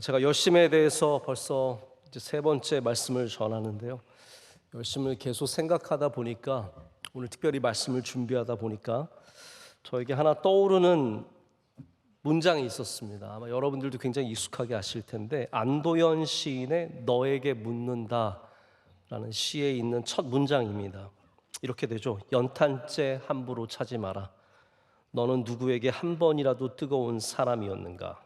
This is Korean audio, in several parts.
제가 열심에 대해서 벌써 이제 세 번째 말씀을 전하는데요. 열심을 계속 생각하다 보니까 오늘 특별히 말씀을 준비하다 보니까 저에게 하나 떠오르는 문장이 있었습니다. 아마 여러분들도 굉장히 익숙하게 아실 텐데 안도현 시인의 너에게 묻는다라는 시에 있는 첫 문장입니다. 이렇게 되죠. 연탄재 함부로 차지 마라. 너는 누구에게 한 번이라도 뜨거운 사람이었는가?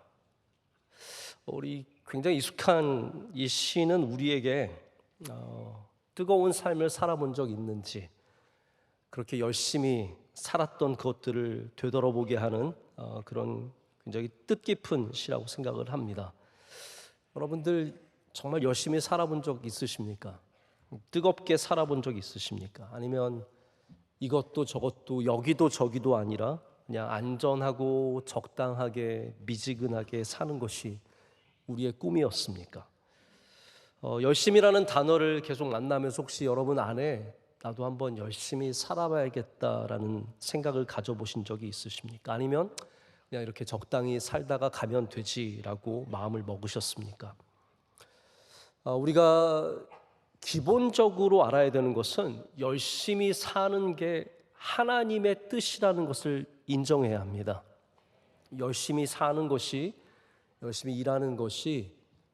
우리 굉장히 익숙한 이 시는 우리에게 뜨거운 삶을 살아본 적 있는지, 그렇게 열심히 살았던 것들을 되돌아보게 하는 그런 굉장히 뜻깊은 시라고 생각을 합니다. 여러분들 정말 열심히 살아본 적 있으십니까? 뜨겁게 살아본 적 있으십니까? 아니면 이것도 저것도 여기도 저기도 아니라 그냥 안전하고 적당하게 미지근하게 사는 것이 우리의 꿈이었습니까? 열심이라는 단어를 계속 만나면서 혹시 여러분 안에 나도 한번 열심히 살아봐야겠다라는 생각을 가져보신 적이 있으십니까? 아니면 그냥 이렇게 적당히 살다가 가면 되지라고 마음을 먹으셨습니까? 우리가 기본적으로 알아야 되는 것은 열심히 사는 게 하나님의 뜻이라는 것을 인정해야 합니다. 열심히 사는 것이, 열심히 일하는 것이,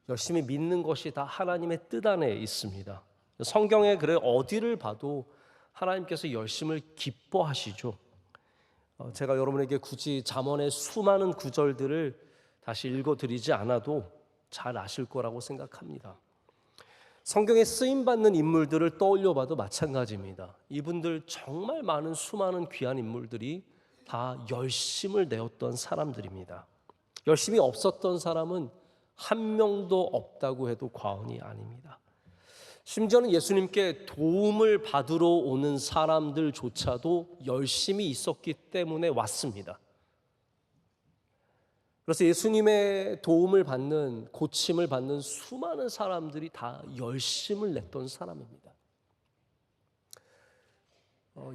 열심히 믿는 것이 다 하나님의 뜻 안에 있습니다. 성경에 그래 어디를 봐도 하나님께서 열심을 기뻐하시죠. 제가 여러분에게 굳이 잠언의 수많은 구절들을 다시 읽어드리지 않아도 잘 아실 거라고 생각합니다. 성경에 쓰임받는 인물들을 떠올려봐도 마찬가지입니다. 이분들 정말 많은 수많은 귀한 인물들이 다 열심을 내었던 사람들입니다. 열심이 없었던 사람은 한 명도 없다고 해도 과언이 아닙니다. 심지어는 예수님께 도움을 받으러 오는 사람들조차도 열심이 있었기 때문에 왔습니다. 그래서 예수님의 도움을 받는, 고침을 받는 수많은 사람들이 다 열심을 냈던 사람입니다.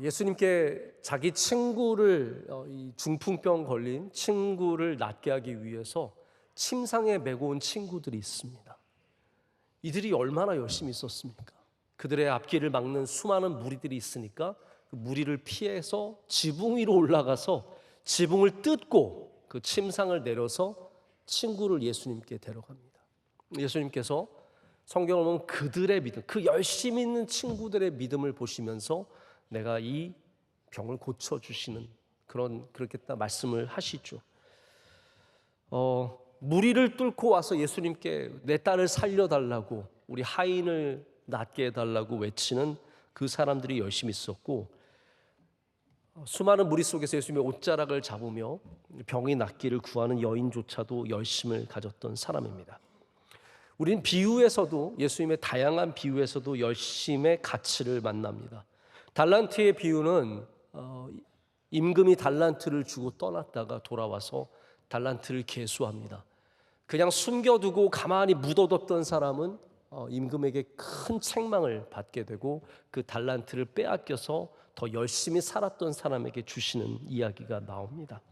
예수님께 자기 친구를, 이 중풍병 걸린 친구를 낫게 하기 위해서 침상에 메고 온 친구들이 있습니다. 이들이 얼마나 열심히 있었습니까? 그들의 앞길을 막는 수많은 무리들이 있으니까 그 무리를 피해서 지붕 위로 올라가서 지붕을 뜯고 그 침상을 내려서 친구를 예수님께 데려갑니다. 예수님께서 성경을 보면 그들의 믿음, 그 열심히 있는 친구들의 믿음을 보시면서 내가 이 병을 고쳐주시는 그렇게 딱 말씀을 하시죠. 무리를 뚫고 와서 예수님께 내 딸을 살려달라고, 우리 하인을 낫게 해달라고 외치는 그 사람들이 열심히 있었고, 수많은 무리 속에서 예수님의 옷자락을 잡으며 병이 낫기를 구하는 여인조차도 열심을 가졌던 사람입니다. 우리는 비유에서도, 예수님의 다양한 비유에서도 열심의 가치를 만납니다. 달란트의 비유는 임금이 달란트를 주고 떠났다가 돌아와서 달란트를 계수합니다. 그냥 숨겨두고 가만히 묻어뒀던 사람은 임금에게 큰 책망을 받게 되고 그 달란트를 빼앗겨서 더 열심히 살았던 사람에게 주시는 이야기가 나옵니다.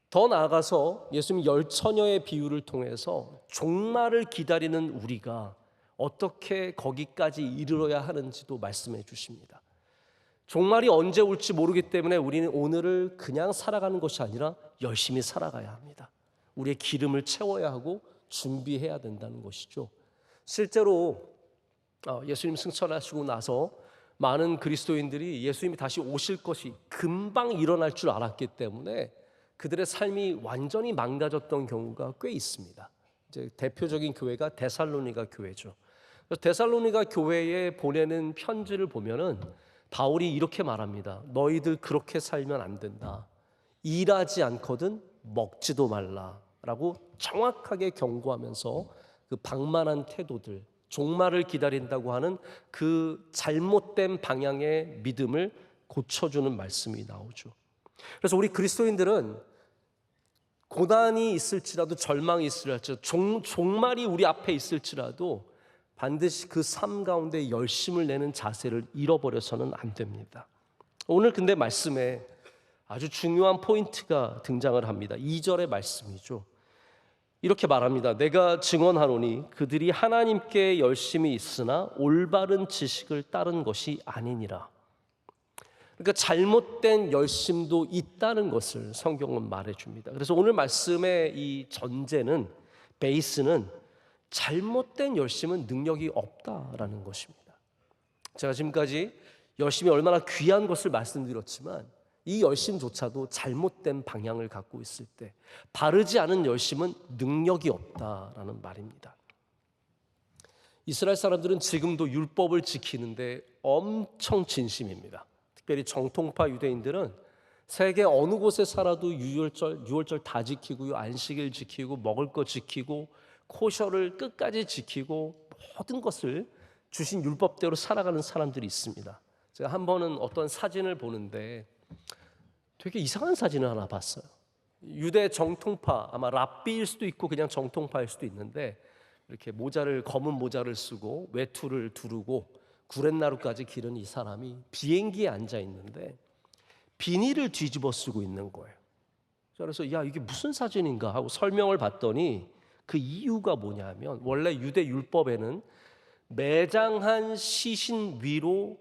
더 나아가서 예수님 열처녀의 비유를 통해서 종말을 기다리는 우리가 어떻게 거기까지 이르러야 하는지도 말씀해 주십니다. 종말이 언제 올지 모르기 때문에 우리는 오늘을 그냥 살아가는 것이 아니라 열심히 살아가야 합니다. 우리의 기름을 채워야 하고 준비해야 된다는 것이죠. 실제로 예수님 승천하시고 나서 많은 그리스도인들이 예수님이 다시 오실 것이 금방 일어날 줄 알았기 때문에 그들의 삶이 완전히 망가졌던 경우가 꽤 있습니다. 이제 대표적인 교회가 데살로니가 교회죠. 데살로니가 교회에 보내는 편지를 보면은 바울이 이렇게 말합니다. 너희들 그렇게 살면 안 된다. 일하지 않거든 먹지도 말라라고 정확하게 경고하면서 그 방만한 태도들, 종말을 기다린다고 하는 그 잘못된 방향의 믿음을 고쳐주는 말씀이 나오죠. 그래서 우리 그리스도인들은 고난이 있을지라도, 절망이 있을지라도, 종말이 우리 앞에 있을지라도 반드시 그 삶 가운데 열심을 내는 자세를 잃어버려서는 안 됩니다. 오늘 근데 말씀에 아주 중요한 포인트가 등장을 합니다. 2절의 말씀이죠. 이렇게 말합니다. 내가 증언하노니 그들이 하나님께 열심히 있으나 올바른 지식을 따른 것이 아니니라. 그러니까 잘못된 열심도 있다는 것을 성경은 말해줍니다. 그래서 오늘 말씀의 이 전제는, 베이스는 잘못된 열심은 능력이 없다라는 것입니다. 제가 지금까지 열심이 얼마나 귀한 것을 말씀드렸지만 이 열심조차도 잘못된 방향을 갖고 있을 때 바르지 않은 열심은 능력이 없다라는 말입니다. 이스라엘 사람들은 지금도 율법을 지키는데 엄청 진심입니다. 특별히 정통파 유대인들은 세계 어느 곳에 살아도 유월절 다 지키고요, 안식일 지키고, 먹을 거 지키고, 코셔를 끝까지 지키고, 모든 것을 주신 율법대로 살아가는 사람들이 있습니다. 제가 한 번은 어떤 사진을 보는데 되게 이상한 사진을 하나 봤어요. 유대 정통파, 아마 랍비일 수도 있고 그냥 정통파일 수도 있는데 이렇게 검은 모자를 쓰고 외투를 두르고 구렛나루까지 기른 이 사람이 비행기에 앉아 있는데 비닐을 뒤집어 쓰고 있는 거예요. 그래서 야, 이게 무슨 사진인가 하고 설명을 봤더니 그 이유가 뭐냐면 원래 유대 율법에는 매장한 시신 위로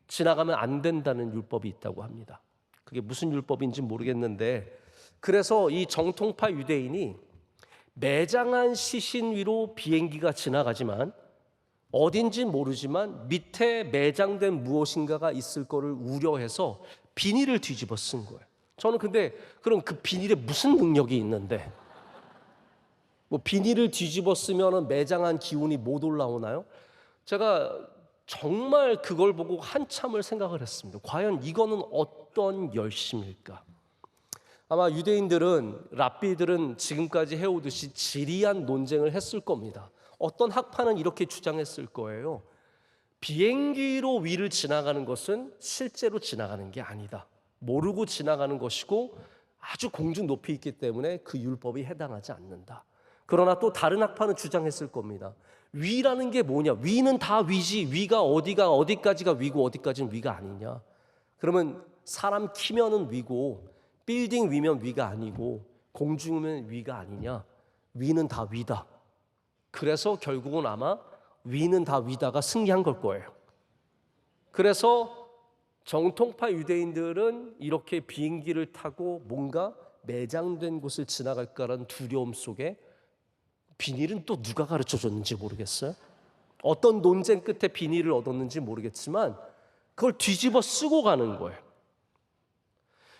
지나가면 안 된다는 율법이 있다고 합니다. 그게 무슨 율법인지 모르겠는데, 그래서 이 정통파 유대인이 매장한 시신 위로 비행기가 지나가지만 어딘지 모르지만 밑에 매장된 무엇인가가 있을 거를 우려해서 비닐을 뒤집어 쓴 거예요. 저는 근데 그럼 그 비닐에 무슨 능력이 있는데, 뭐 비닐을 뒤집어 쓰면 매장한 기운이 못 올라오나요? 제가 정말 그걸 보고 한참을 생각을 했습니다. 과연 이거는 어떤 열심일까? 아마 유대인들은, 랍비들은 지금까지 해오듯이 지리한 논쟁을 했을 겁니다. 어떤 학파는 이렇게 주장했을 거예요. 비행기로 위를 지나가는 것은 실제로 지나가는 게 아니다. 모르고 지나가는 것이고 아주 공중 높이 있기 때문에 그 율법이 해당하지 않는다. 그러나 또 다른 학파는 주장했을 겁니다. 위라는 게 뭐냐? 위는 다 위지. 위가 어디까지가 위고 어디까지는 위가 아니냐? 그러면 사람 키면은 위고 빌딩 위면 위가 아니고 공중이면 위가 아니냐? 위는 다 위다. 그래서 결국은 아마 위는 다 위다가 승리한 걸 거예요. 그래서 정통파 유대인들은 이렇게 비행기를 타고 뭔가 매장된 곳을 지나갈까라는 두려움 속에, 비닐은 또 누가 가르쳐 줬는지 모르겠어요. 어떤 논쟁 끝에 비닐을 얻었는지 모르겠지만 그걸 뒤집어 쓰고 가는 거예요.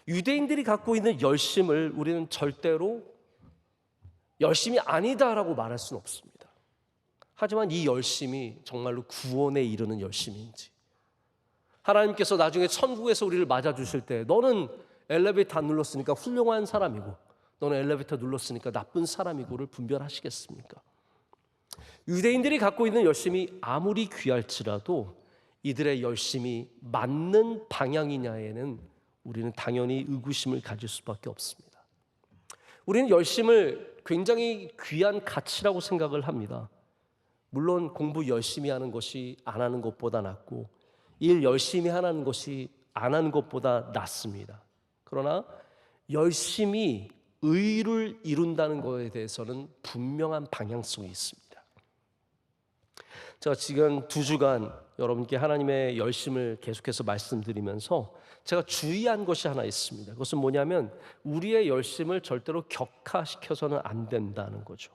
유대인들이 갖고 있는 열심을 우리는 절대로 열심이 아니다라고 말할 수는 없습니다. 하지만 이 열심이 정말로 구원에 이르는 열심인지, 하나님께서 나중에 천국에서 우리를 맞아주실 때 너는 엘리베이터 안 눌렀으니까 훌륭한 사람이고 너는 엘리베이터 눌렀으니까 나쁜 사람이고를 분별하시겠습니까? 유대인들이 갖고 있는 열심이 아무리 귀할지라도 이들의 열심이 맞는 방향이냐에는 우리는 당연히 의구심을 가질 수밖에 없습니다. 우리는 열심을 굉장히 귀한 가치라고 생각을 합니다. 물론 공부 열심히 하는 것이 안 하는 것보다 낫고 일 열심히 하는 것이 안 하는 것보다 낫습니다. 그러나 열심히 의를 이룬다는 것에 대해서는 분명한 방향성이 있습니다. 제가 지금 2주간 여러분께 하나님의 열심을 계속해서 말씀드리면서 제가 주의한 것이 하나 있습니다. 그것은 뭐냐면 우리의 열심을 절대로 격화시켜서는 안 된다는 거죠.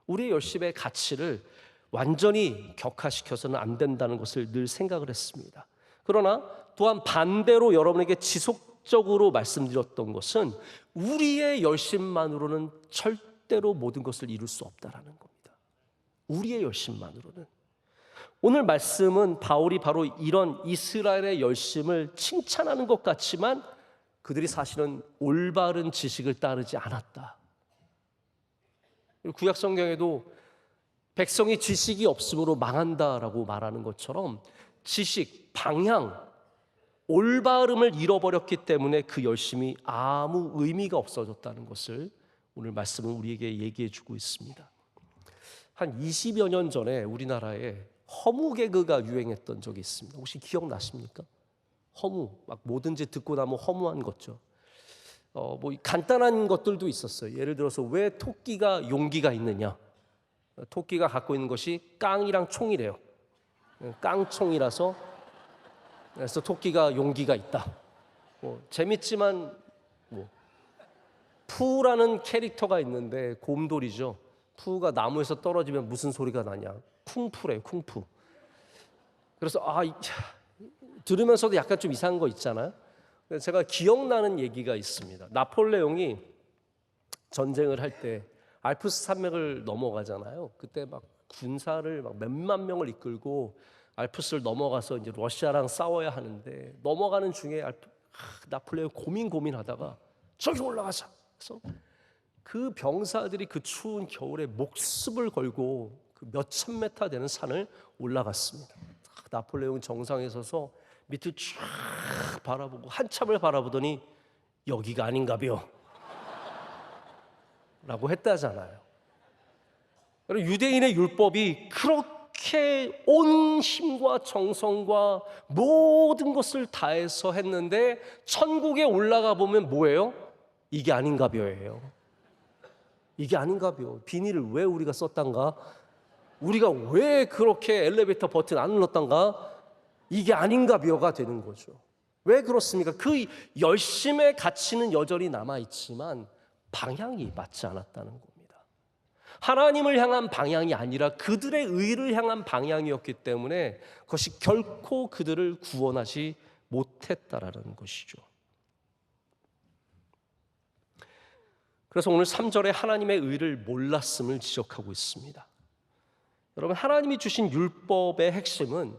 우리의 열심의 가치를 완전히 격화시켜서는 안 된다는 것을 늘 생각을 했습니다. 그러나 또한 반대로 여러분에게 지속적으로 말씀드렸던 것은 우리의 열심만으로는 절대로 모든 것을 이룰 수 없다라는 겁니다. 우리의 열심만으로는. 오늘 말씀은 바울이 바로 이런 이스라엘의 열심을 칭찬하는 것 같지만 그들이 사실은 올바른 지식을 따르지 않았다. 구약 성경에도 백성이 지식이 없으므로 망한다라고 말하는 것처럼 지식, 방향, 올바름을 잃어버렸기 때문에 그 열심이 아무 의미가 없어졌다는 것을 오늘 말씀은 우리에게 얘기해 주고 있습니다. 한 20여 년 전에 우리나라에 허무 개그가 유행했던 적이 있습니다. 혹시 기억나십니까? 허무, 막 뭐든지 듣고 나면 허무한 거죠. 뭐 간단한 것들도 있었어요. 예를 들어서 왜 토끼가 용기가 있느냐? 토끼가 갖고 있는 것이 깡이랑 총이래요. 깡총이라서 그래서 토끼가 용기가 있다. 뭐 재밌지만 뭐 푸라는 캐릭터가 있는데 곰돌이죠. 푸가 나무에서 떨어지면 무슨 소리가 나냐? 쿵푸래요, 쿵푸. 그래서 들으면서도 약간 좀 이상한 거 있잖아요. 제가 기억나는 얘기가 있습니다. 나폴레옹이 전쟁을 할 때 알프스 산맥을 넘어가잖아요. 그때 막 군사를 막 몇만 명을 이끌고 알프스를 넘어가서 이제 러시아랑 싸워야 하는데 넘어가는 중에 나폴레옹 고민하다가 저기 올라가자. 그래서 그 병사들이 그 추운 겨울에 목숨을 걸고 그 몇천 메타 되는 산을 올라갔습니다. 나폴레옹 정상에 서서 밑을 쫙 바라보고 한참을 바라보더니 여기가 아닌가벼 라고 했다잖아요. 유대인의 율법이 그렇게 온 힘과 정성과 모든 것을 다해서 했는데 천국에 올라가 보면 뭐예요? 이게 아닌가벼예요. 이게 아닌가벼. 비닐을 왜 우리가 썼단가? 우리가 왜 그렇게 엘리베이터 버튼 안 눌렀단가? 이게 아닌가벼가 되는 거죠. 왜 그렇습니까? 그 열심의 가치는 여전히 남아있지만 방향이 맞지 않았다는 겁니다. 하나님을 향한 방향이 아니라 그들의 의를 향한 방향이었기 때문에 그것이 결코 그들을 구원하지 못했다라는 것이죠. 그래서 오늘 3절에 하나님의 의를 몰랐음을 지적하고 있습니다. 여러분, 하나님이 주신 율법의 핵심은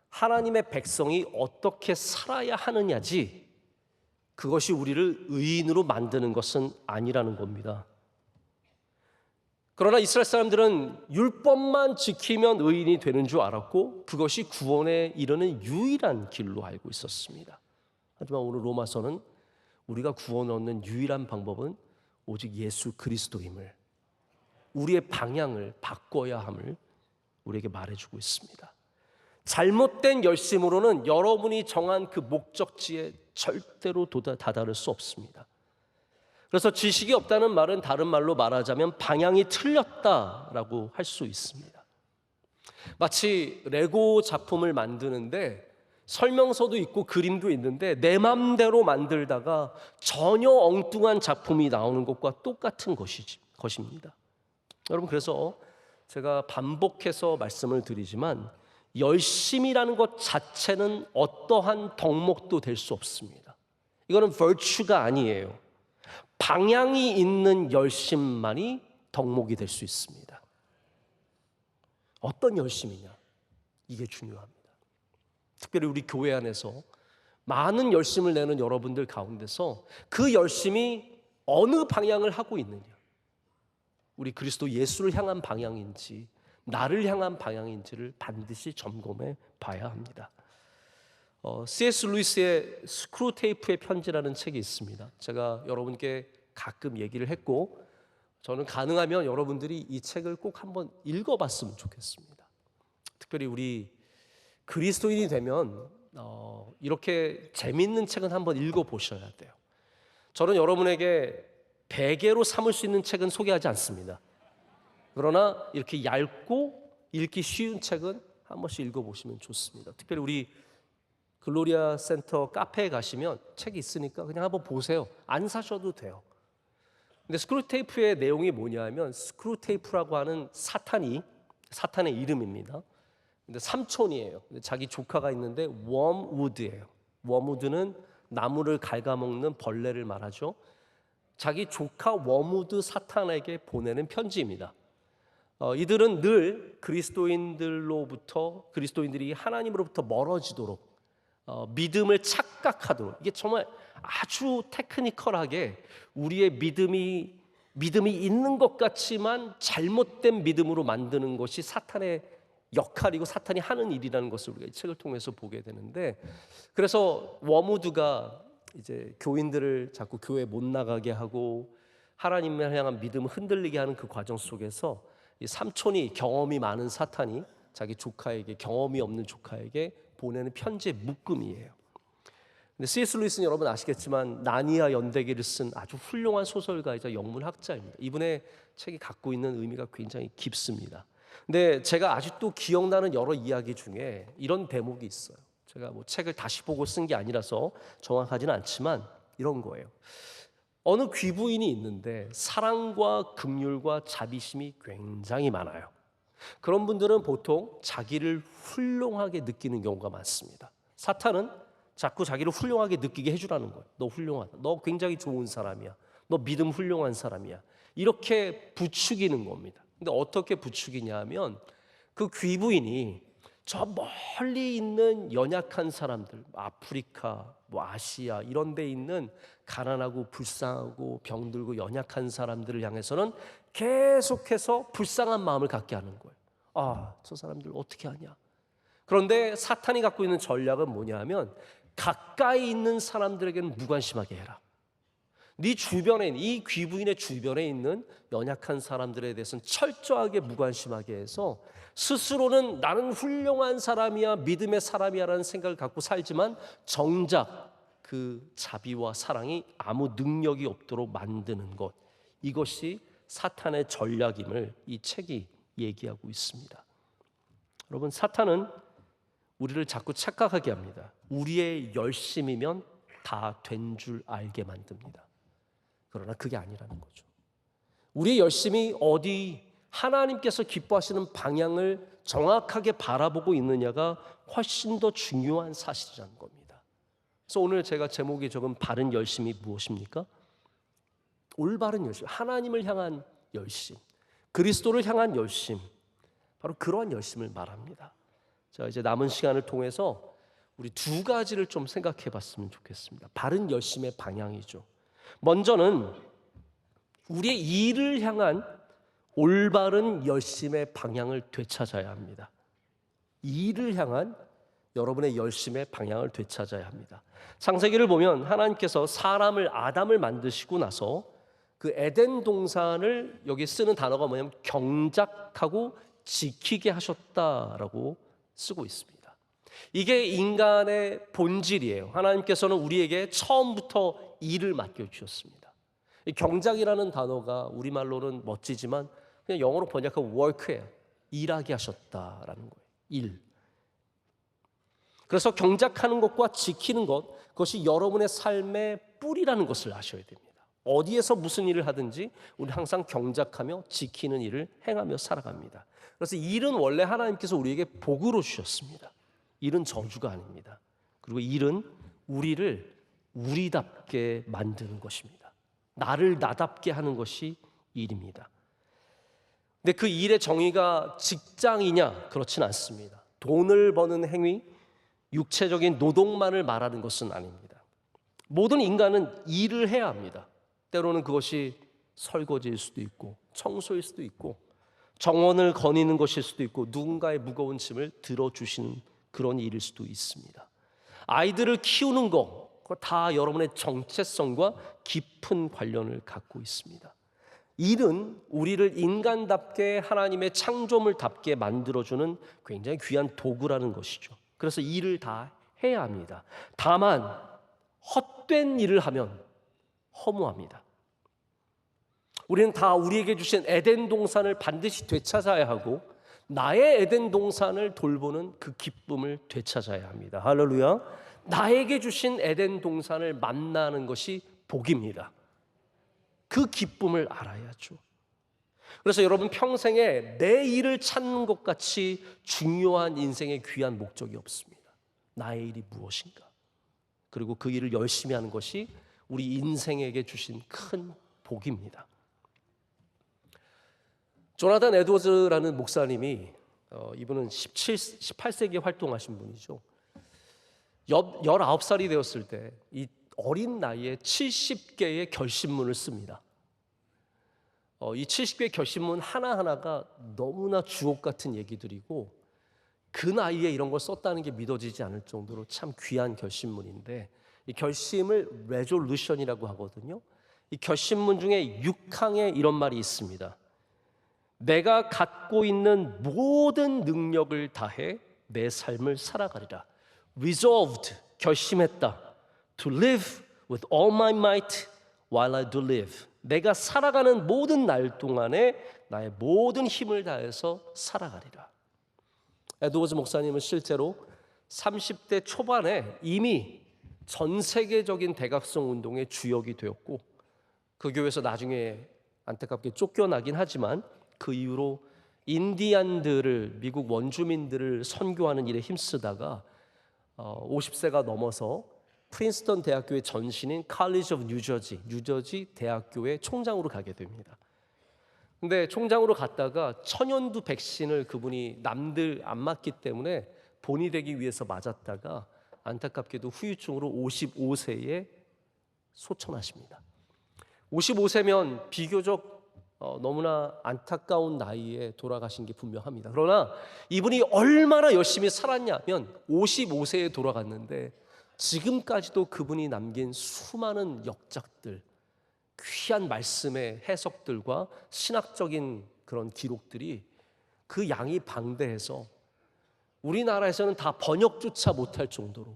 하나님의 백성이 어떻게 살아야 하느냐지 그것이 우리를 의인으로 만드는 것은 아니라는 겁니다. 그러나 이스라엘 사람들은 율법만 지키면 의인이 되는 줄 알았고 그것이 구원에 이르는 유일한 길로 알고 있었습니다. 하지만 오늘 로마서는 우리가 구원을 얻는 유일한 방법은 오직 예수 그리스도임을, 우리의 방향을 바꿔야 함을 우리에게 말해주고 있습니다. 잘못된 열심으로는 여러분이 정한 그 목적지에 절대로 다다를 수 없습니다. 그래서 지식이 없다는 말은 다른 말로 말하자면 방향이 틀렸다라고 할 수 있습니다. 마치 레고 작품을 만드는데 설명서도 있고 그림도 있는데 내 맘대로 만들다가 전혀 엉뚱한 작품이 나오는 것과 똑같은 것입니다. 여러분, 그래서 제가 반복해서 말씀을 드리지만 열심이라는 것 자체는 어떠한 덕목도 될 수 없습니다. 이거는 virtue가 아니에요. 방향이 있는 열심만이 덕목이 될 수 있습니다. 어떤 열심이냐? 이게 중요합니다. 특별히 우리 교회 안에서 많은 열심을 내는 여러분들 가운데서 그 열심이 어느 방향을 하고 있느냐? 우리 그리스도 예수를 향한 방향인지 나를 향한 방향인지를 반드시 점검해 봐야 합니다. C.S. 루이스의 스크루테이프의 편지라는 책이 있습니다. 제가 여러분께 가끔 얘기를 했고 저는 가능하면 여러분들이 이 책을 꼭 한번 읽어봤으면 좋겠습니다. 특별히 우리 그리스도인이 되면 이렇게 재밌는 책은 한번 읽어보셔야 돼요. 저는 여러분에게 베개로 삼을 수 있는 책은 소개하지 않습니다. 그러나 이렇게 얇고 읽기 쉬운 책은 한 번씩 읽어보시면 좋습니다. 특별히 우리 글로리아 센터 카페에 가시면 책이 있으니까 그냥 한번 보세요. 안 사셔도 돼요. 근데 스크루테이프의 내용이 뭐냐면 스크루테이프라고 하는 사탄의 이름입니다. 근데 삼촌이에요. 근데 자기 조카가 있는데 웜우드예요. 웜우드는 나무를 갉아먹는 벌레를 말하죠. 자기 조카 웜우드 사탄에게 보내는 편지입니다. 이들은 늘 그리스도인들이 하나님으로부터 멀어지도록 믿음을 착각하도록, 이게 정말 아주 테크니컬하게 우리의 믿음이 있는 것 같지만 잘못된 믿음으로 만드는 것이 사탄의 역할이고 사탄이 하는 일이라는 것을 우리가 이 책을 통해서 보게 되는데, 그래서 워무드가 이제 교인들을 자꾸 교회 못 나가게 하고 하나님을 향한 믿음을 흔들리게 하는 그 과정 속에서 이 삼촌이, 경험이 많은 사탄이 자기 조카에게, 경험이 없는 조카에게 보내는 편지의 묶음이에요. 근데 C.S. 루이스는 여러분 아시겠지만 나니아 연대기를 쓴 아주 훌륭한 소설가이자 영문학자입니다. 이분의 책이 갖고 있는 의미가 굉장히 깊습니다. 근데 제가 아직도 기억나는 여러 이야기 중에 이런 대목이 있어요. 제가 뭐 책을 다시 보고 쓴 게 아니라서 정확하지는 않지만 이런 거예요. 어느 귀부인이 있는데 사랑과 긍휼과 자비심이 굉장히 많아요. 그런 분들은 보통 자기를 훌륭하게 느끼는 경우가 많습니다. 사탄은 자꾸 자기를 훌륭하게 느끼게 해주라는 거예요. 너 훌륭하다. 너 굉장히 좋은 사람이야. 너 믿음 훌륭한 사람이야. 이렇게 부추기는 겁니다. 근데 어떻게 부추기냐 하면 그 귀부인이 저 멀리 있는 연약한 사람들, 아프리카, 뭐 아시아 이런 데 있는 가난하고 불쌍하고 병들고 연약한 사람들을 향해서는 계속해서 불쌍한 마음을 갖게 하는 거예요. 아, 저 사람들 어떻게 하냐. 그런데 사탄이 갖고 있는 전략은 뭐냐 하면 가까이 있는 사람들에게는 무관심하게 해라. 네 주변에, 이 귀부인의 주변에 있는 연약한 사람들에 대해서는 철저하게 무관심하게 해서 스스로는 나는 훌륭한 사람이야, 믿음의 사람이야라는 생각을 갖고 살지만 정작 그 자비와 사랑이 아무 능력이 없도록 만드는 것, 이것이 사탄의 전략임을 이 책이 얘기하고 있습니다. 여러분, 사탄은 우리를 자꾸 착각하게 합니다. 우리의 열심이면 다 된 줄 알게 만듭니다. 그러나 그게 아니라는 거죠. 우리의 열심이 어디 하나님께서 기뻐하시는 방향을 정확하게 바라보고 있느냐가 훨씬 더 중요한 사실이라는 겁니다. 그래서 오늘 제가 제목에 적은 바른 열심이 무엇입니까? 올바른 열심, 하나님을 향한 열심, 그리스도를 향한 열심, 바로 그러한 열심을 말합니다. 자, 이제 남은 시간을 통해서 우리 두 가지를 좀 생각해 봤으면 좋겠습니다. 바른 열심의 방향이죠. 먼저는 우리의 일을 향한 올바른 열심의 방향을 되찾아야 합니다. 일을 향한 여러분의 열심의 방향을 되찾아야 합니다. 창세기를 보면 하나님께서 사람을 아담을 만드시고 나서 그 에덴 동산을 여기 쓰는 단어가 뭐냐면 경작하고 지키게 하셨다라고 쓰고 있습니다. 이게 인간의 본질이에요. 하나님께서는 우리에게 처음부터 일을 맡겨주셨습니다. 경작이라는 단어가 우리말로는 멋지지만 그냥 영어로 번역하면 work예요. 일하게 하셨다라는 거예요. 일. 그래서 경작하는 것과 지키는 것, 그것이 여러분의 삶의 뿌리라는 것을 아셔야 됩니다. 어디에서 무슨 일을 하든지 우리 항상 경작하며 지키는 일을 행하며 살아갑니다. 그래서 일은 원래 하나님께서 우리에게 복으로 주셨습니다. 일은 저주가 아닙니다. 그리고 일은 우리를 우리답게 만드는 것입니다. 나를 나답게 하는 것이 일입니다. 근데 그 일의 정의가 직장이냐? 그렇진 않습니다. 돈을 버는 행위, 육체적인 노동만을 말하는 것은 아닙니다. 모든 인간은 일을 해야 합니다. 때로는 그것이 설거지일 수도 있고 청소일 수도 있고 정원을 거니는 것일 수도 있고 누군가의 무거운 짐을 들어주시는 그런 일일 수도 있습니다. 아이들을 키우는 거, 그거 다 여러분의 정체성과 깊은 관련을 갖고 있습니다. 일은 우리를 인간답게 하나님의 창조물답게 만들어주는 굉장히 귀한 도구라는 것이죠. 그래서 일을 다 해야 합니다. 다만 헛된 일을 하면 허무합니다. 우리는 다 우리에게 주신 에덴 동산을 반드시 되찾아야 하고 나의 에덴 동산을 돌보는 그 기쁨을 되찾아야 합니다. 할렐루야. 나에게 주신 에덴 동산을 만나는 것이 복입니다. 그 기쁨을 알아야죠. 그래서 여러분 평생에 내 일을 찾는 것 같이 중요한 인생의 귀한 목적이 없습니다. 나의 일이 무엇인가? 그리고 그 일을 열심히 하는 것이 우리 인생에게 주신 큰 복입니다. 조나단 에드워즈라는 목사님이 이분은 18세기에 활동하신 분이죠. 19살이 되었을 때 이 어린 나이에 70개의 결심문을 씁니다. 이 70개의 결심문 하나하나가 너무나 주옥 같은 얘기들이고 그 나이에 이런 걸 썼다는 게 믿어지지 않을 정도로 참 귀한 결심문인데 이 결심을 레졸루션이라고 하거든요. 이 결심문 중에 6항에 이런 말이 있습니다. 내가 갖고 있는 모든 능력을 다해 내 삶을 살아가리라. Resolved, 결심했다. To live with all my might while I do live. 내가 살아가는 모든 날 동안에 나의 모든 힘을 다해서 살아가리라. 에드워즈 목사님은 실제로 30대 초반에 이미 전 세계적인 대각성 운동의 주역이 되었고, 그 교회에서 나중에 안타깝게 쫓겨나긴 하지만 그 이후로 인디안들을, 미국 원주민들을 선교하는 일에 힘쓰다가 50세가 넘어서 프린스턴 대학교의 전신인 칼리지 오브 뉴저지 대학교의 총장으로 가게 됩니다. 근데 총장으로 갔다가 천연두 백신을 그분이 남들 안 맞기 때문에 본이 되기 위해서 맞았다가 안타깝게도 후유증으로 55세에 소천하십니다. 55세면 비교적 너무나 안타까운 나이에 돌아가신 게 분명합니다. 그러나 이분이 얼마나 열심히 살았냐면 55세에 돌아갔는데 지금까지도 그분이 남긴 수많은 역작들, 귀한 말씀의 해석들과 신학적인 그런 기록들이 그 양이 방대해서 우리나라에서는 다 번역조차 못할 정도로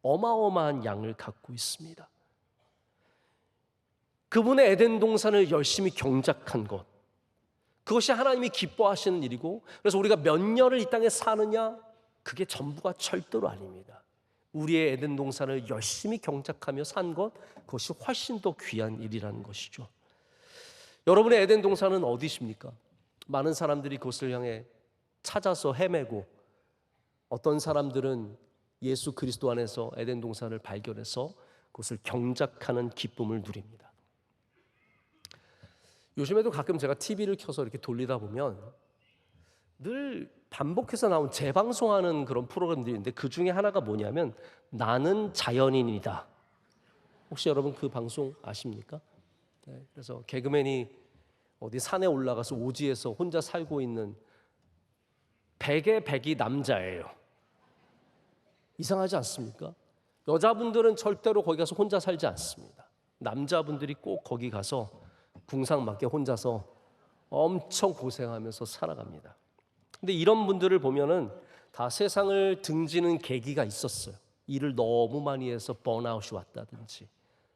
어마어마한 양을 갖고 있습니다. 그분의 에덴 동산을 열심히 경작한 것, 그것이 하나님이 기뻐하시는 일이고, 그래서 우리가 몇 년을 이 땅에 사느냐, 그게 전부가 절대로 아닙니다. 우리의 에덴 동산을 열심히 경작하며 산 것, 그것이 훨씬 더 귀한 일이라는 것이죠. 여러분의 에덴 동산은 어디십니까? 많은 사람들이 그것을 향해 찾아서 헤매고, 어떤 사람들은 예수 그리스도 안에서 에덴 동산을 발견해서 그것을 경작하는 기쁨을 누립니다. 요즘에도 가끔 제가 TV를 켜서 이렇게 돌리다 보면 늘 반복해서 나온 재방송하는 그런 프로그램들이 있는데, 그 중에 하나가 뭐냐면 나는 자연인이다. 혹시 여러분 그 방송 아십니까? 네, 그래서 개그맨이 어디 산에 올라가서 오지에서 혼자 살고 있는 100의 100이 남자예요. 이상하지 않습니까? 여자분들은 절대로 거기 가서 혼자 살지 않습니다. 남자분들이 꼭 거기 가서 궁상맞게 혼자서 엄청 고생하면서 살아갑니다. 근데 이런 분들을 보면은 다 세상을 등지는 계기가 있었어요. 일을 너무 많이 해서 번아웃이 왔다든지,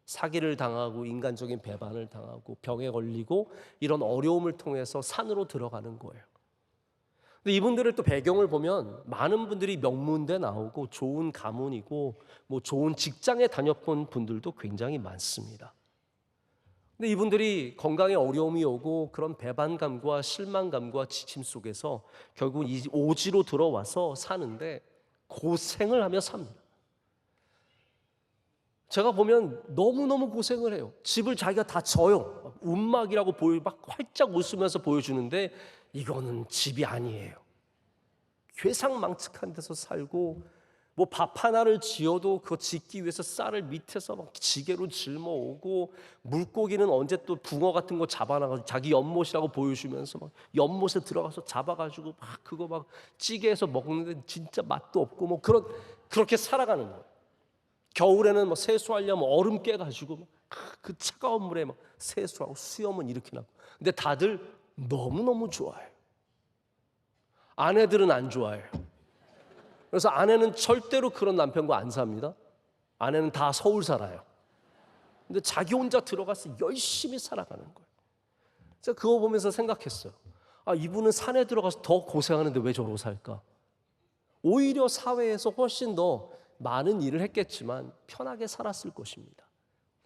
사기를 당하고 인간적인 배반을 당하고 병에 걸리고, 이런 어려움을 통해서 산으로 들어가는 거예요. 근데 이분들의 또 배경을 보면 많은 분들이 명문대 나오고 좋은 가문이고 뭐 좋은 직장에 다녔던 분들도 굉장히 많습니다. 근데 이분들이 건강에 어려움이 오고 그런 배반감과 실망감과 지침 속에서 결국 이 오지로 들어와서 사는데 고생을 하며 삽니다. 제가 보면 너무너무 고생을 해요. 집을 자기가 다 져요. 움막이라고 막 활짝 웃으면서 보여주는데 이거는 집이 아니에요. 괴상망측한 데서 살고, 뭐 밥 하나를 지어도 그거 짓기 위해서 쌀을 밑에서 막 지게로 짊어오고, 물고기는 언제 또 붕어 같은 거 잡아놔가지고 자기 연못이라고 보여주면서 막 연못에 들어가서 잡아가지고 막 그거 막 찌개해서 먹는데 진짜 맛도 없고, 뭐 그렇게 살아가는 거예요. 겨울에는 뭐 세수하려면 얼음 깨가지고 그 차가운 물에 막 세수하고 수염은 이렇게 나고. 근데 다들 너무너무 좋아해요. 아내들은 안 좋아해요. 그래서 아내는 절대로 그런 남편과 안 삽니다. 아내는 다 서울 살아요. 근데 자기 혼자 들어가서 열심히 살아가는 거예요. 제가 그거 보면서 생각했어요. 아, 이분은 산에 들어가서 더 고생하는데 왜 저러고 살까? 오히려 사회에서 훨씬 더 많은 일을 했겠지만 편하게 살았을 것입니다.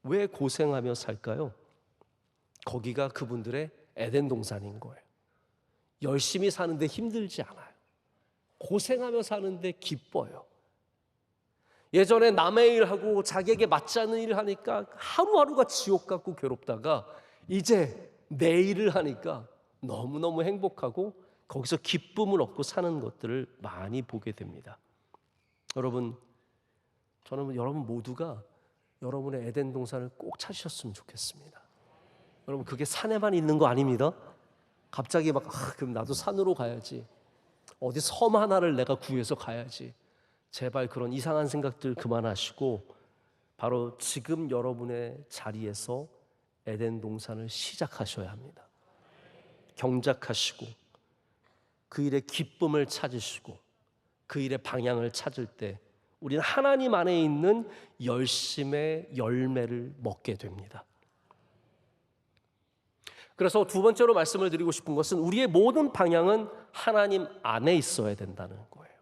왜 고생하며 살까요? 거기가 그분들의 에덴 동산인 거예요. 열심히 사는데 힘들지 않아요. 고생하며 사는데 기뻐요. 예전에 남의 일하고 자기에게 맞지 않는 일을 하니까 하루하루가 지옥 같고 괴롭다가 이제 내 일을 하니까 너무너무 행복하고 거기서 기쁨을 얻고 사는 것들을 많이 보게 됩니다. 여러분, 저는 여러분 모두가 여러분의 에덴 동산을 꼭 찾으셨으면 좋겠습니다. 여러분, 그게 산에만 있는 거 아닙니다. 갑자기 막 그럼 나도 산으로 가야지, 어디 섬 하나를 내가 구해서 가야지, 제발 그런 이상한 생각들 그만하시고 바로 지금 여러분의 자리에서 에덴 동산을 시작하셔야 합니다. 경작하시고 그 일의 기쁨을 찾으시고 그 일의 방향을 찾을 때 우리는 하나님 안에 있는 열심의 열매를 먹게 됩니다. 그래서 두 번째로 말씀을 드리고 싶은 것은 우리의 모든 방향은 하나님 안에 있어야 된다는 거예요.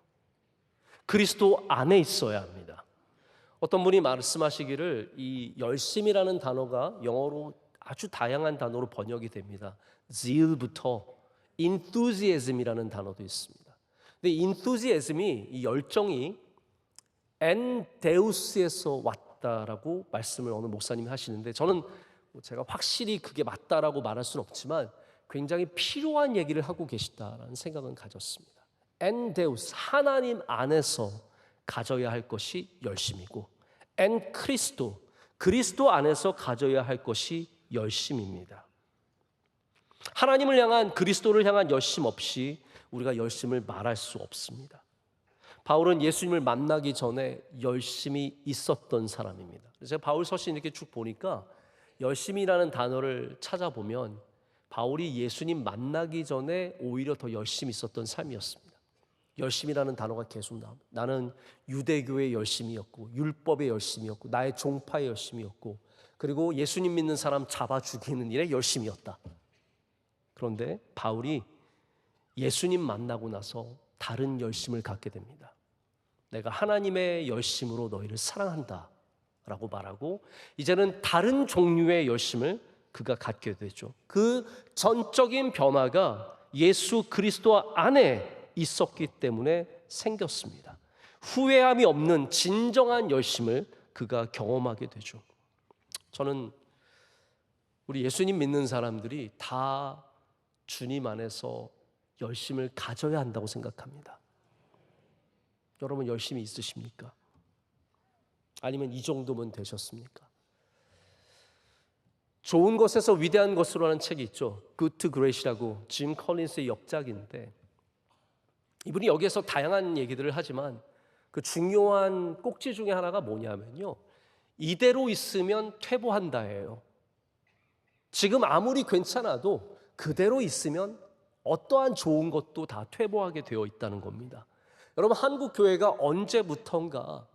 그리스도 안에 있어야 합니다. 어떤 분이 말씀하시기를 이 열심이라는 단어가 영어로 아주 다양한 단어로 번역이 됩니다. zeal부터 enthusiasm이라는 단어도 있습니다. 근데 enthusiasm이 이 열정이 엔데우스에서 왔다라고 말씀을 어느 목사님이 하시는데 저는 제가 확실히 그게 맞다라고 말할 수는 없지만 굉장히 필요한 얘기를 하고 계시다라는 생각은 가졌습니다. 엔데우스, 하나님 안에서 가져야 할 것이 열심이고 엔 크리스도, 그리스도 안에서 가져야 할 것이 열심입니다. 하나님을 향한, 그리스도를 향한 열심 없이 우리가 열심을 말할 수 없습니다. 바울은 예수님을 만나기 전에 열심이 있었던 사람입니다. 제가 바울 서신 이렇게 쭉 보니까 열심이라는 단어를 찾아보면 바울이 예수님 만나기 전에 오히려 더 열심히 있었던 삶이었습니다. 열심이라는 단어가 계속 나옵니다. 나는 유대교의 열심이었고 율법의 열심이었고 나의 종파의 열심이었고 그리고 예수님 믿는 사람 잡아 죽이는 일에 열심이었다. 그런데 바울이 예수님 만나고 나서 다른 열심을 갖게 됩니다. 내가 하나님의 열심으로 너희를 사랑한다 라고 말하고 이제는 다른 종류의 열심을 그가 갖게 되죠. 그 전적인 변화가 예수 그리스도 안에 있었기 때문에 생겼습니다. 후회함이 없는 진정한 열심을 그가 경험하게 되죠. 저는 우리 예수님 믿는 사람들이 다 주님 안에서 열심을 가져야 한다고 생각합니다. 여러분 열심히 있으십니까? 아니면 이 정도면 되셨습니까? 좋은 것에서 위대한 것으로 하는 책이 있죠. Good to Great이라고 짐 컬린스의 역작인데 이분이 여기에서 다양한 얘기들을 하지만 그 중요한 꼭지 중에 하나가 뭐냐면요. 이대로 있으면 퇴보한다예요. 지금 아무리 괜찮아도 그대로 있으면 어떠한 좋은 것도 다 퇴보하게 되어 있다는 겁니다. 여러분 한국 교회가 언제부턴가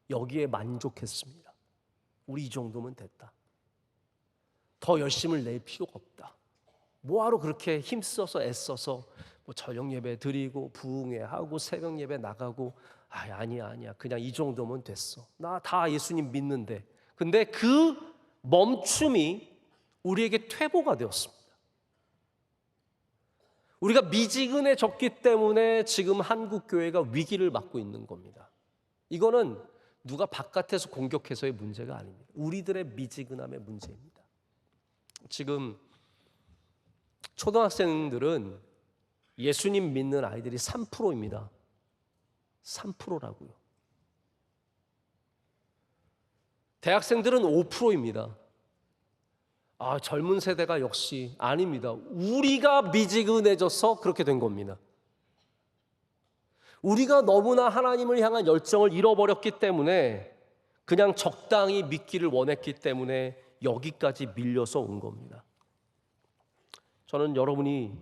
여기에 만족했습니다. 우리 이 정도면 됐다. 더 열심을 낼 필요가 없다. 뭐하러 그렇게 힘써서 애써서 뭐 저녁 예배 드리고 부흥회하고 새벽 예배 나가고 아니야 그냥 이 정도면 됐어. 나 다 예수님 믿는데. 근데 그 멈춤이 우리에게 퇴보가 되었습니다. 우리가 미지근해졌기 때문에 지금 한국 교회가 위기를 맞고 있는 겁니다. 이거는 누가 바깥에서 공격해서의 문제가 아닙니다. 우리들의 미지근함의 문제입니다. 지금 초등학생들은 예수님 믿는 아이들이 3%입니다. 3%라고요. 대학생들은 5%입니다. 젊은 세대가 역시 아닙니다. 우리가 미지근해져서 그렇게 된 겁니다. 우리가 너무나 하나님을 향한 열정을 잃어버렸기 때문에 그냥 적당히 믿기를 원했기 때문에 여기까지 밀려서 온 겁니다. 저는 여러분이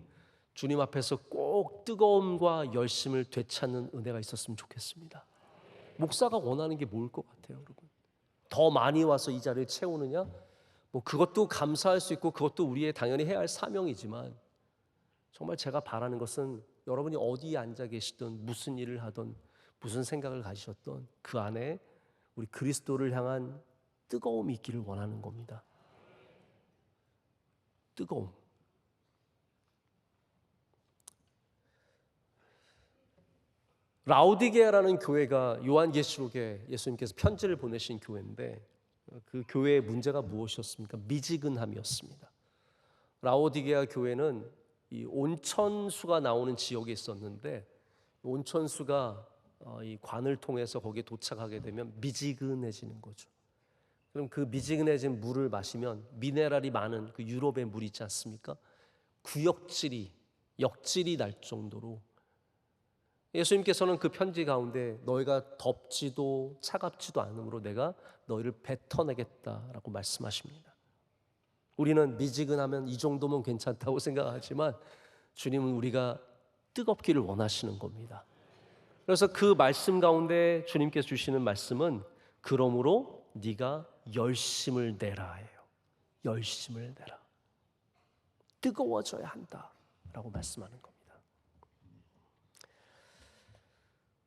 주님 앞에서 꼭 뜨거움과 열심을 되찾는 은혜가 있었으면 좋겠습니다. 목사가 원하는 게 뭘 것 같아요, 여러분? 더 많이 와서 이 자리를 채우느냐? 뭐 그것도 감사할 수 있고 그것도 우리의 당연히 해야 할 사명이지만 정말 제가 바라는 것은 여러분이 어디에 앉아 계시든 무슨 일을 하든 무슨 생각을 가지셨든 그 안에 우리 그리스도를 향한 뜨거움이 있기를 원하는 겁니다. 뜨거움. 라오디게아라는 교회가 요한계시록에 예수님께서 편지를 보내신 교회인데 그 교회의 문제가 무엇이었습니까? 미지근함이었습니다. 라오디게아 교회는 이 온천수가 나오는 지역에 있었는데 온천수가 이 관을 통해서 거기에 도착하게 되면 미지근해지는 거죠. 그럼 그 미지근해진 물을 마시면 미네랄이 많은 그 유럽의 물 있지 않습니까? 역질이 날 정도로 예수님께서는 그 편지 가운데 너희가 덥지도 차갑지도 않으므로 내가 너희를 뱉어내겠다라고 말씀하십니다. 우리는 미지근하면 이 정도면 괜찮다고 생각하지만 주님은 우리가 뜨겁기를 원하시는 겁니다. 그래서 그 말씀 가운데 주님께서 주시는 말씀은 그러므로 네가 열심을 내라 예요. 열심을 내라. 뜨거워져야 한다라고 말씀하는 겁니다.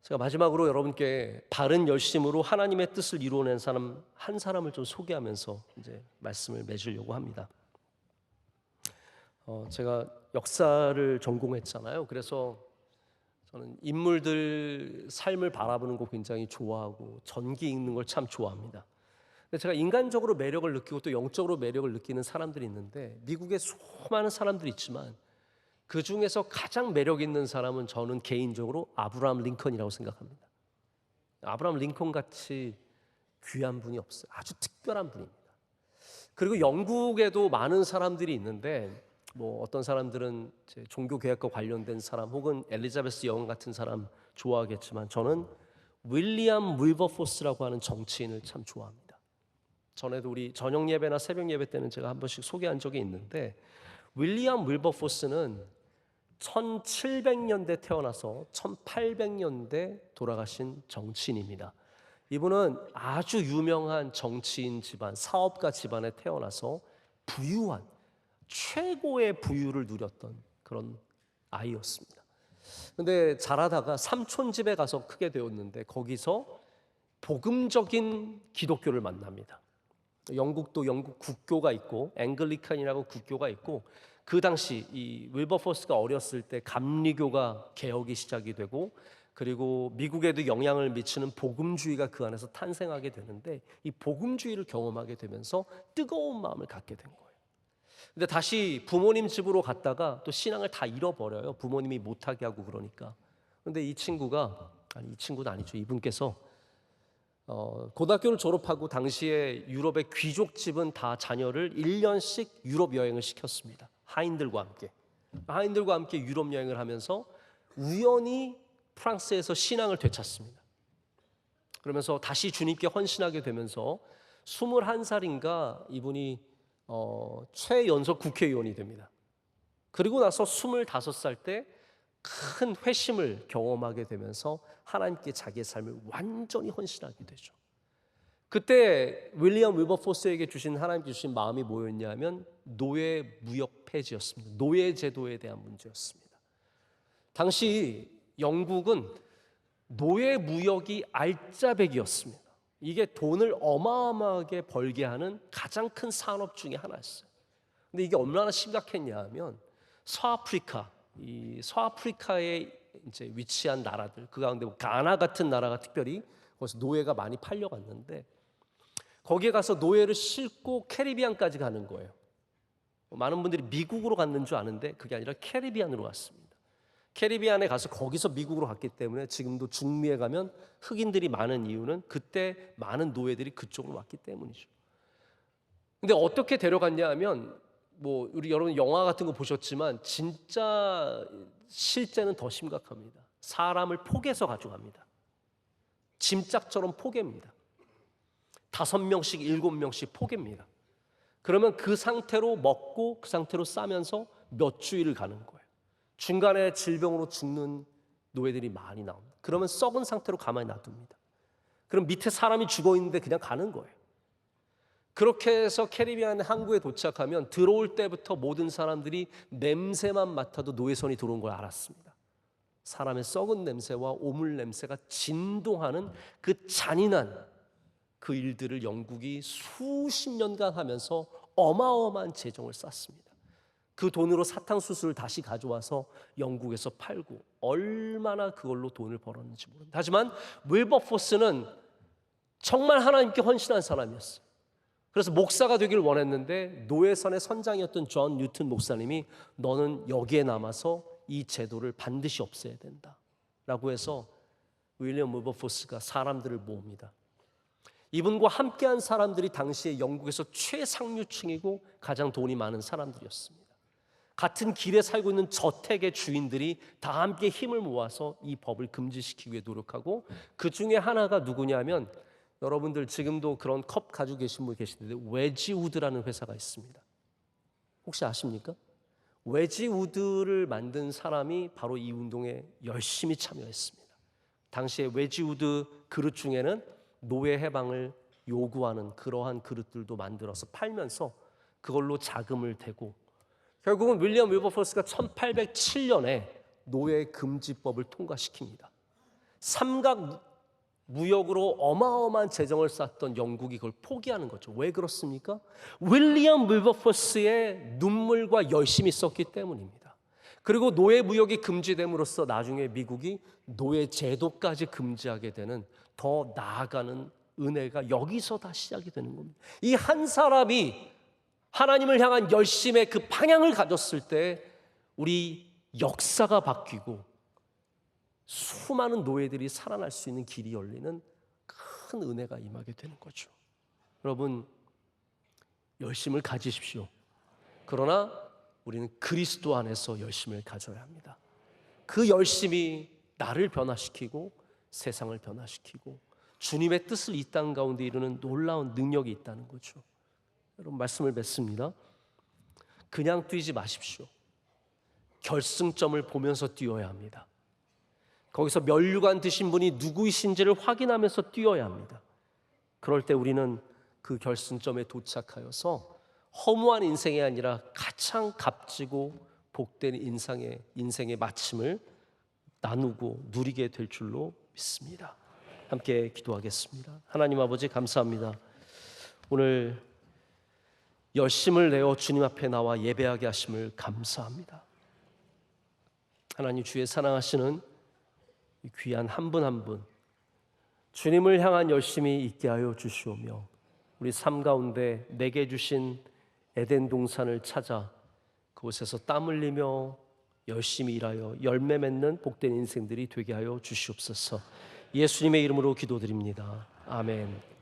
제가 마지막으로 여러분께 바른 열심으로 하나님의 뜻을 이루어낸 사람 한 사람을 좀 소개하면서 이제 말씀을 맺으려고 합니다. 제가 역사를 전공했잖아요. 그래서 저는 인물들 삶을 바라보는 거 굉장히 좋아하고 전기 읽는 걸 참 좋아합니다. 근데 제가 인간적으로 매력을 느끼고 또 영적으로 매력을 느끼는 사람들이 있는데 미국에 수많은 사람들이 있지만 그 중에서 가장 매력 있는 사람은 저는 개인적으로 아브라함 링컨이라고 생각합니다. 아브라함 링컨 같이 귀한 분이 없어요. 아주 특별한 분입니다. 그리고 영국에도 많은 사람들이 있는데 뭐 어떤 사람들은 이제 종교개혁과 관련된 사람 혹은 엘리자베스 여왕 같은 사람 좋아하겠지만 저는 윌리엄 윌버포스라고 하는 정치인을 참 좋아합니다. 전에도 우리 저녁 예배나 새벽 예배 때는 제가 한 번씩 소개한 적이 있는데 윌리엄 윌버포스는 1700년대 태어나서 1800년대 돌아가신 정치인입니다. 이분은 아주 유명한 정치인 집안, 사업가 집안에 태어나서 부유한 최고의 부유를 누렸던 그런 아이였습니다. 근데 자라다가 삼촌 집에 가서 크게 되었는데 거기서 복음적인 기독교를 만납니다. 영국도 영국 국교가 있고 앵글리칸이라고 국교가 있고 그 당시 이 윌버포스가 어렸을 때 감리교가 개혁이 시작이 되고 그리고 미국에도 영향을 미치는 복음주의가 그 안에서 탄생하게 되는데 이 복음주의를 경험하게 되면서 뜨거운 마음을 갖게 된 거예요. 근데 다시 부모님 집으로 갔다가 또 신앙을 다 잃어버려요. 부모님이 못하게 하고 그러니까. 근데 이 친구가 이 친구는 아니죠. 이분께서 고등학교를 졸업하고 당시에 유럽의 귀족집은 다 자녀를 1년씩 유럽 여행을 시켰습니다. 하인들과 함께 유럽 여행을 하면서 우연히 프랑스에서 신앙을 되찾습니다. 그러면서 다시 주님께 헌신하게 되면서 21살인가 이분이 최연소 국회의원이 됩니다. 그리고 나서 25살 때 큰 회심을 경험하게 되면서 하나님께 자기의 삶을 완전히 헌신하게 되죠. 그때 윌리엄 윌버포스에게 주신 하나님께 주신 마음이 뭐였냐면 노예 무역 폐지였습니다. 노예 제도에 대한 문제였습니다. 당시 영국은 노예 무역이 알짜배기였습니다. 이게 돈을 어마어마하게 벌게 하는 가장 큰 산업 중에 하나였어요. 근데 이게 얼마나 심각했냐 하면 서아프리카에 이제 위치한 나라들 그 가운데 가나 같은 나라가 특별히 거기서 노예가 많이 팔려갔는데 거기에 가서 노예를 싣고 캐리비안까지 가는 거예요. 많은 분들이 미국으로 갔는 줄 아는데 그게 아니라 캐리비안으로 갔습니다. 캐리비안에 가서 거기서 미국으로 갔기 때문에 지금도 중미에 가면 흑인들이 많은 이유는 그때 많은 노예들이 그쪽으로 왔기 때문이죠. 근데 어떻게 데려갔냐 하면 뭐 우리 여러분 영화 같은 거 보셨지만 진짜 실제는 더 심각합니다. 사람을 포개서 가져갑니다. 짐짝처럼 포개입니다. 5명씩 7명씩 포개입니다. 그러면 그 상태로 먹고 그 상태로 싸면서 몇 주일을 가는 거예요. 중간에 질병으로 죽는 노예들이 많이 나옵니다. 그러면 썩은 상태로 가만히 놔둡니다. 그럼 밑에 사람이 죽어 있는데 그냥 가는 거예요. 그렇게 해서 캐리비안 항구에 도착하면 들어올 때부터 모든 사람들이 냄새만 맡아도 노예선이 들어온 걸 알았습니다. 사람의 썩은 냄새와 오물 냄새가 진동하는 그 잔인한 그 일들을 영국이 수십 년간 하면서 어마어마한 재정을 쌓습니다. 그 돈으로 사탕수수를 다시 가져와서 영국에서 팔고 얼마나 그걸로 돈을 벌었는지 모릅니다. 하지만 윌버포스는 정말 하나님께 헌신한 사람이었어요. 그래서 목사가 되기를 원했는데 노예선의 선장이었던 존 뉴튼 목사님이 너는 여기에 남아서 이 제도를 반드시 없애야 된다 라고 해서 윌리엄 윌버포스가 사람들을 모읍니다. 이분과 함께한 사람들이 당시에 영국에서 최상류층이고 가장 돈이 많은 사람들이었습니다. 같은 길에 살고 있는 저택의 주인들이 다 함께 힘을 모아서 이 법을 금지시키기 위해 노력하고 그 중에 하나가 누구냐면 여러분들 지금도 그런 컵 가지고 계신 분 계시는데 웨지우드라는 회사가 있습니다. 혹시 아십니까? 웨지우드를 만든 사람이 바로 이 운동에 열심히 참여했습니다. 당시에 웨지우드 그릇 중에는 노예 해방을 요구하는 그러한 그릇들도 만들어서 팔면서 그걸로 자금을 대고 결국은 윌리엄 윌버포스가 1807년에 노예 금지법을 통과시킵니다. 삼각 무역으로 어마어마한 재정을 쌓던 영국이 그걸 포기하는 거죠. 왜 그렇습니까? 윌리엄 윌버포스의 눈물과 열심이 있었기 때문입니다. 그리고 노예 무역이 금지됨으로써 나중에 미국이 노예 제도까지 금지하게 되는 더 나아가는 은혜가 여기서 다 시작이 되는 겁니다. 이 한 사람이 하나님을 향한 열심의 그 방향을 가졌을 때 우리 역사가 바뀌고 수많은 노예들이 살아날 수 있는 길이 열리는 큰 은혜가 임하게 되는 거죠. 여러분, 열심을 가지십시오. 그러나 우리는 그리스도 안에서 열심을 가져야 합니다. 그 열심이 나를 변화시키고 세상을 변화시키고 주님의 뜻을 이 땅 가운데 이루는 놀라운 능력이 있다는 거죠. 여러분, 말씀을 맺습니다. 그냥 뛰지 마십시오. 결승점을 보면서 뛰어야 합니다. 거기서 면류관 드신 분이 누구이신지를 확인하면서 뛰어야 합니다. 그럴 때 우리는 그 결승점에 도착하여서 허무한 인생이 아니라 가장 값지고 복된 인생의 마침을 나누고 누리게 될 줄로 믿습니다. 함께 기도하겠습니다. 하나님 아버지, 감사합니다. 오늘 열심을 내어 주님 앞에 나와 예배하게 하심을 감사합니다. 하나님, 주의 사랑하시는 귀한 한 분 한 분 주님을 향한 열심이 있게 하여 주시오며 우리 삶 가운데 내게 주신 에덴 동산을 찾아 그곳에서 땀 흘리며 열심히 일하여 열매 맺는 복된 인생들이 되게 하여 주시옵소서. 예수님의 이름으로 기도드립니다. 아멘.